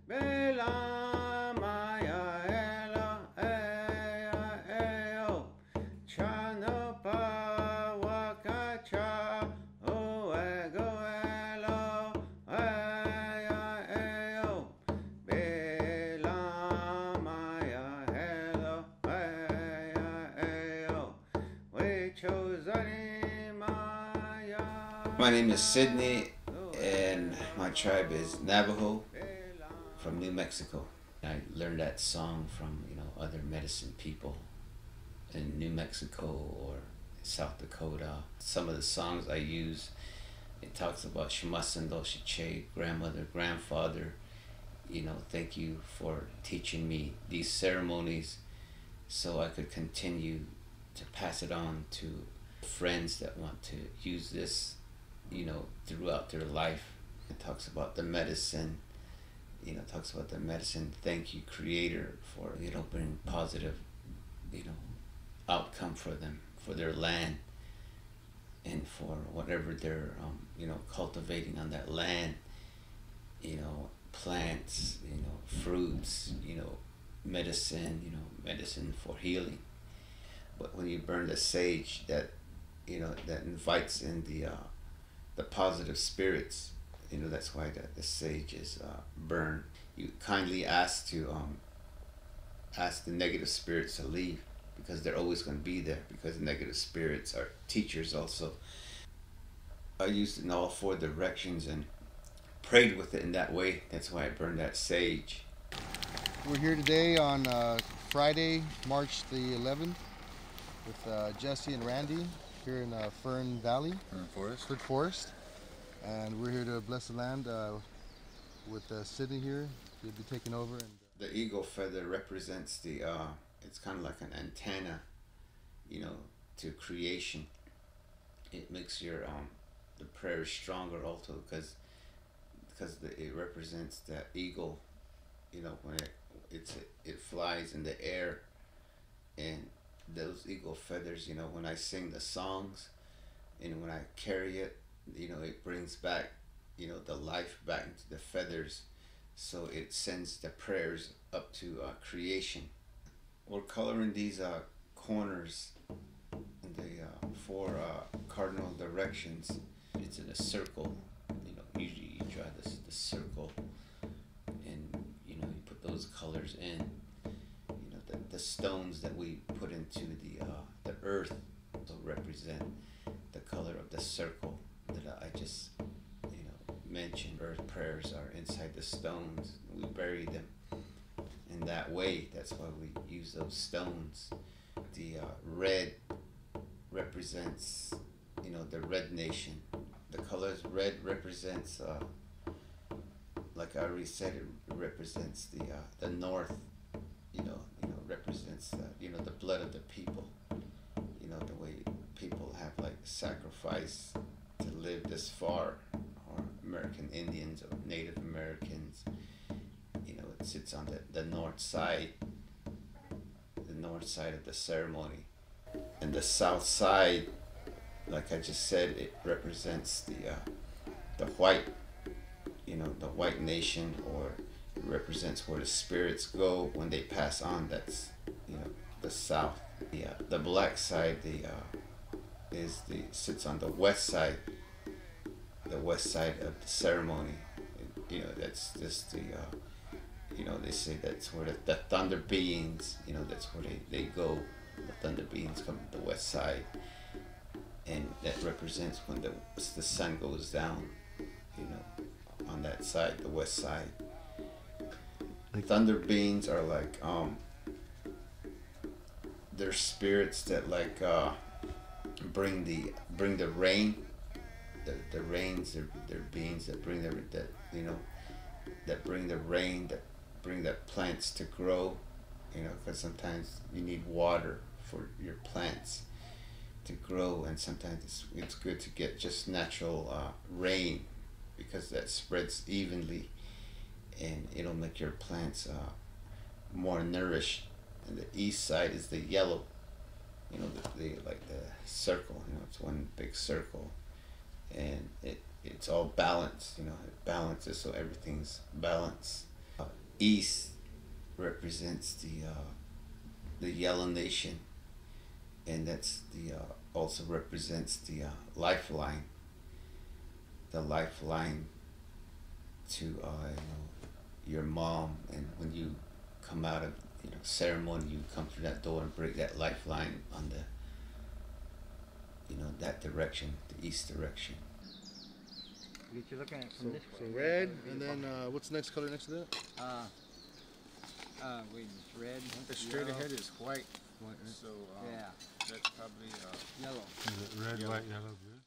Bela Maya Ela Ea Eo Chanapa Wakacha Oego Elo Ea Eo Bela Maya Elo Ea Eo We chose Maya. My name is Sydney, and my tribe is Navajo from New Mexico. I learned that song from other medicine people in New Mexico or South Dakota. Some of the songs I use, it talks about Shamasando Shiche, grandmother, grandfather. Thank you for teaching me these ceremonies so I could continue to pass it on to friends that want to use this, throughout their life. It talks about the medicine. Talks about the medicine. Thank you, Creator, for bring positive, outcome for them, for their land, and for whatever they're cultivating on that land. Plants, fruits, medicine, medicine for healing. But when you burn the sage, that that invites in the positive spirits. That's why the sage is burned. You kindly ask the negative spirits to leave, because they're always going to be there, because the negative spirits are teachers also. I used it in all four directions and prayed with it in that way. That's why I burned that sage. We're here today on Friday, March the 11th, with Jesse and Randy here in Fern Valley. Fern Forest. And we're here to bless the land with Sydney here. He'll be taking over. And the eagle feather represents the, it's kind of like an antenna, to creation. It makes your the prayer stronger also, because it represents that eagle. When it flies in the air, and those eagle feathers. When I sing the songs, and when I carry it, it brings back, the life back into the feathers, so it sends the prayers up to creation. We're coloring these corners in the four cardinal directions. It's in a circle. Usually you draw the circle, and you put those colors in. The stones that we put into the earth will represent the color of the circle that I just mentioned. Earth prayers are inside the stones. We bury them in that way. That's why we use those stones. The red represents the red nation. The colors red represents like I already said, it represents the north. Represents the blood of the people. The way people have sacrificed to live this far, or American Indians or Native Americans. It sits on the north side of the ceremony. And the south side, like I just said, it represents the white, the white nation, or it represents where the spirits go when they pass on. That's the south. The black side, sits on the west side. The west side of the ceremony. That's just they say that's where the thunder beings. That's where they go. The thunder beings come to the west side, and that represents when the sun goes down. On that side, the west side. Thunder beings are they're spirits that bring the rain. The rains, they're beings that bring that bring the rain, that bring the plants to grow. Because sometimes you need water for your plants to grow, and sometimes it's good to get just natural rain, because that spreads evenly, and it'll make your plants more nourished. And the east side is the yellow, the circle. It's one big circle, and it's all balanced. It balances, so everything's balanced. east represents the Yellow Nation, and that's the also represents the lifeline to your mom. And when you come out of ceremony, you come through that door and break that lifeline on the that direction, the east direction. You're looking at it from this So way. red, and then what's the next color next to that? Wait, it's red. Straight yellow. ahead is white. White, right? So Yeah, that's probably yellow. Is it red, Yellow. white, yellow, blue?